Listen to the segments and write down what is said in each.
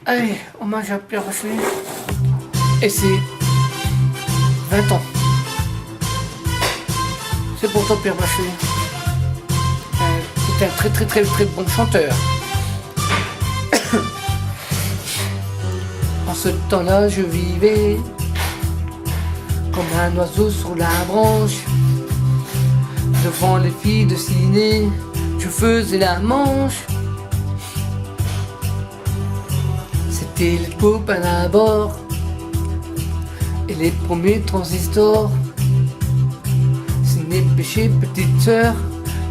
Allez, hommage à Pierre Bachelet. Et c'est 20 ans. C'est pour toi, Pierre Bachelet. C'est un très bon chanteur. En ce temps-là, je vivais comme un oiseau sur la branche. Devant les filles de ciné, je faisais la manche. C'était les copains à bord et les premiers transistors. Ciné péché, petite sœur,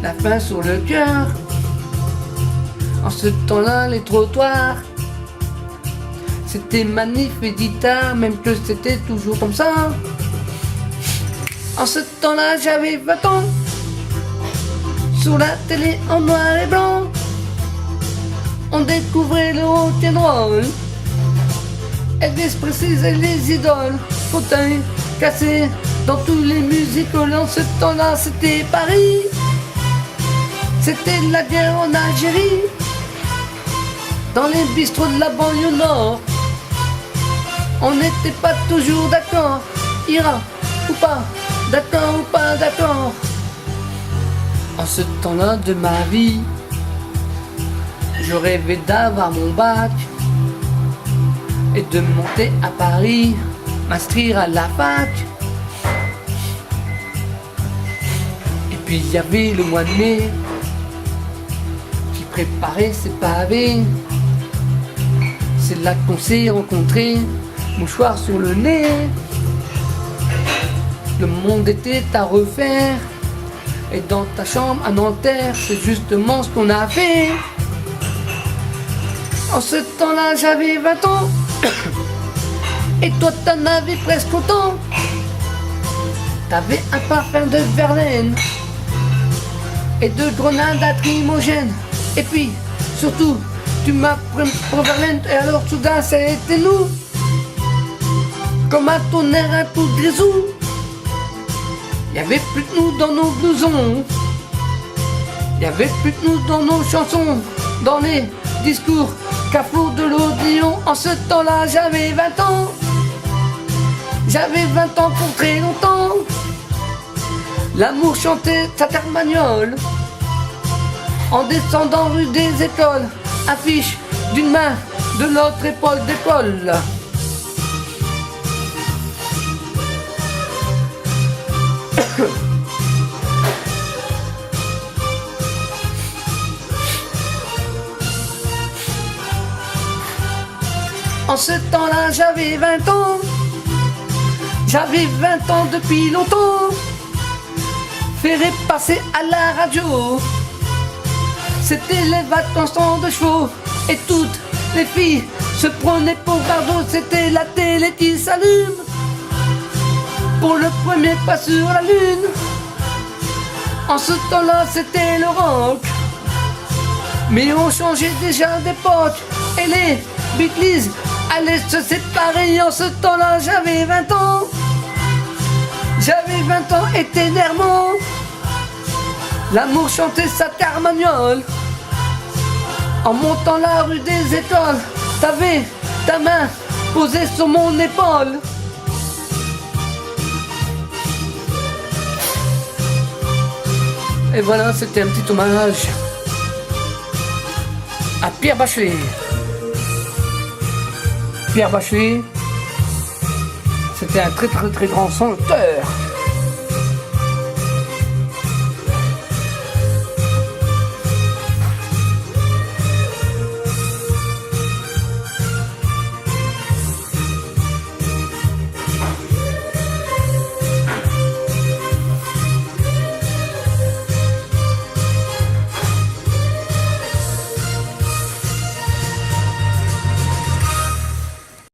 la faim sur le cœur. En ce temps-là, les trottoirs, c'était manif et guitare, même que c'était toujours comme ça. En ce temps-là, j'avais 20 ans. Sur la télé en noir et blanc, on découvrait le rock'n'roll. Elvis Presley et les idoles, fauteuil cassé dans tous les musicals. En ce temps-là, c'était Paris. C'était la guerre en Algérie. Dans les bistrots de la banlieue nord, on n'était pas toujours d'accord. Ira ou pas, d'accord ou pas d'accord. En ce temps-là de ma vie, je rêvais d'avoir mon bac et de monter à Paris, m'inscrire à la fac. Et puis il y avait le mois de mai qui préparait ses pavés. C'est là qu'on s'est rencontrés, mouchoir sur le nez. Le monde était à refaire. Et dans ta chambre à Nanterre, c'est justement ce qu'on a fait. En ce temps-là, j'avais 20 ans. Et toi, t'en avais presque autant. T'avais un parfum de Verlaine et de grenades lacrymogènes. Et puis, surtout, tu m'as pris pour Verlaine. Et alors, soudain, ça a été nous. Comme un tonnerre, un coup de grisou. Il n'y avait plus de nous dans nos blousons. Il n'y avait plus de nous dans nos chansons. Dans les discours cafots de l'Odéon. En ce temps-là, j'avais 20 ans. J'avais 20 ans pour très longtemps. L'amour chantait sa carmagnole. En descendant rue des Écoles. Affiche d'une main, de l'autre épaule d'épaule. En ce temps-là, j'avais 20 ans. J'avais 20 ans depuis longtemps. Ferré passer à la radio. C'était les vacances de chevaux. Et toutes les filles se prenaient pour Bardot. C'était la télé qui s'allume pour le premier pas sur la lune. En ce temps-là, c'était le rock. Mais on changeait déjà d'époque. Et les Beatles allaient se séparer. En ce temps-là, j'avais 20 ans. J'avais 20 ans et ténèrement. L'amour chantait sa carmagnole. En montant la rue des Écoles, t'avais ta main posée sur mon épaule. Et voilà, c'était un petit hommage à Pierre Bachelet. Pierre Bachelet, c'était un très grand chanteur.